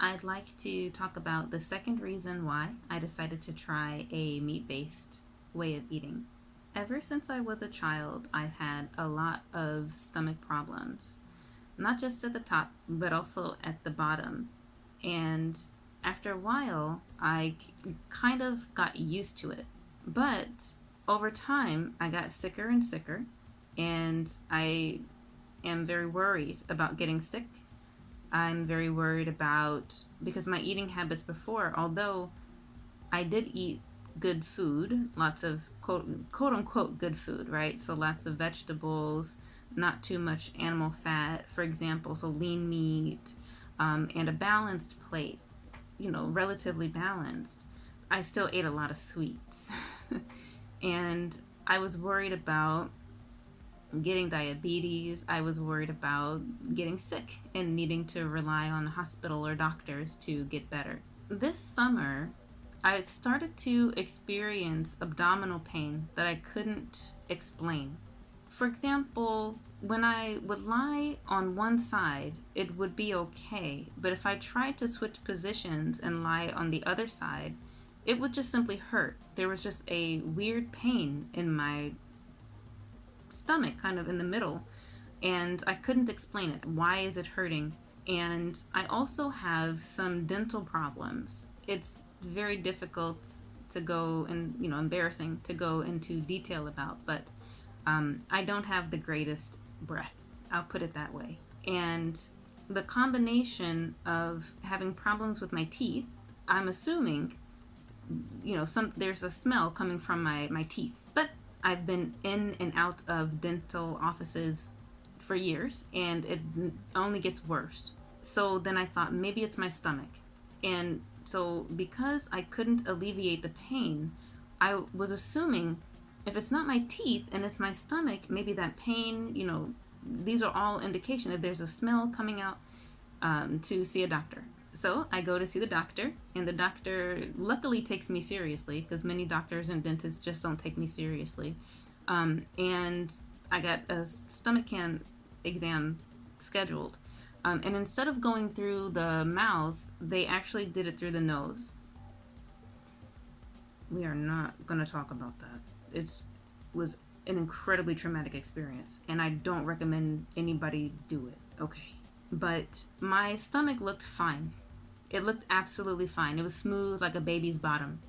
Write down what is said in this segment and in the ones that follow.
I'd like to talk about the second reason why I decided to try a meat-based way of eating. Ever since I was a child, I've had a lot of stomach problems, not just at the top, but also at the bottom. And after a while, I kind of got used to it. But over time, I got sicker and sicker, and I am very worried about getting sick. I'm very worried about, because my eating habits before, although I did eat good food, lots of quote unquote good food, right? So lots of vegetables, not too much animal fat, for example, so lean meat, and a balanced plate, relatively balanced. I still ate a lot of sweets. And I was worried about getting diabetes. I was worried about getting sick and needing to rely on the hospital or doctors to get better. This summer, I started to experience abdominal pain that I couldn't explain. For example, when I would lie on one side, it would be okay, but if I tried to switch positions and lie on the other side, it would just simply hurt. There was just a weird pain in my stomach, kind of in the middle, and I couldn't explain it. Why is it hurting? And I also have some dental problems. It's very difficult to go and, embarrassing to go into detail about, but I don't have the greatest breath. I'll put it that way. And the combination of having problems with my teeth, I'm assuming, there's a smell coming from my teeth. But I've been in and out of dental offices for years, and it only gets worse. So then I thought maybe it's my stomach. And so because I couldn't alleviate the pain, I was assuming if it's not my teeth and it's my stomach, maybe that pain, these are all indication that there's a smell coming out, to see a doctor. So I go to see the doctor, and the doctor luckily takes me seriously, because many doctors and dentists just don't take me seriously. And I got a stomach exam scheduled. And instead of going through the mouth, they actually did it through the nose. We are not going to talk about that. It was an incredibly traumatic experience, and I don't recommend anybody do it, okay? But my stomach looked fine. It looked absolutely fine. It was smooth like a baby's bottom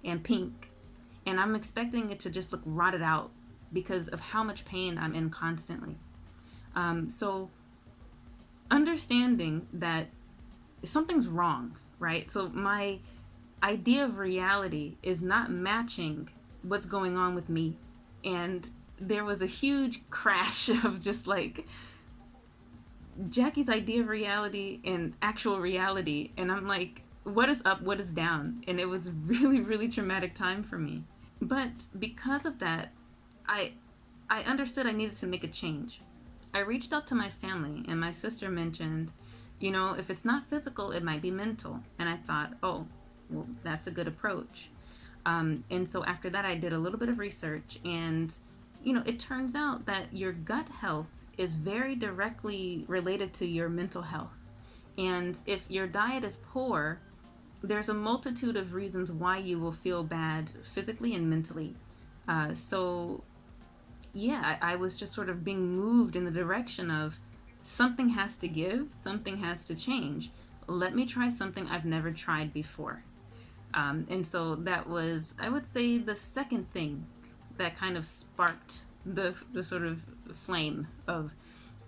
and pink. And I'm expecting it to just look rotted out because of how much pain I'm in constantly. So understanding that something's wrong, right? So my idea of reality is not matching what's going on with me. And there was a huge crash of just like Jackie's idea of reality and actual reality, and I'm like, what is up, what is down? And it was really, really traumatic time for me. But because of that, I understood I needed to make a change. I reached out to my family, and my sister mentioned, if it's not physical, it might be mental. And I thought, oh, well, that's a good approach. And so after that, I did a little bit of research, and it turns out that your gut health is very directly related to your mental health. And if your diet is poor, there's a multitude of reasons why you will feel bad physically and mentally. So yeah, I was just sort of being moved in the direction of something has to give, something has to change. Let me try something I've never tried before. And so that was, I would say, the second thing that kind of sparked the sort of flame of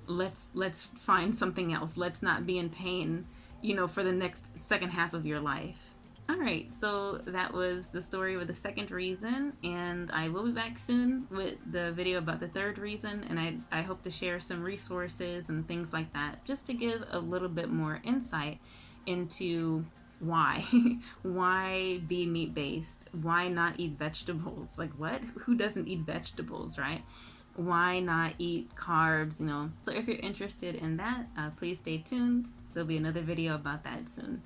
let's find something else. Let's not be in pain, for the next second half of your life. All right, so that was the story with the second reason, and I will be back soon with the video about the third reason, and I hope to share some resources and things like that, just to give a little bit more insight into why why be meat-based, why not eat vegetables, like what, who doesn't eat vegetables, right? Why not eat carbs, so if you're interested in that, please stay tuned. There'll be another video about that soon.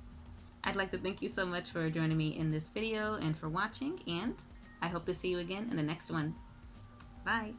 I'd like to thank you so much for joining me in this video and for watching, and I hope to see you again in the next one. Bye.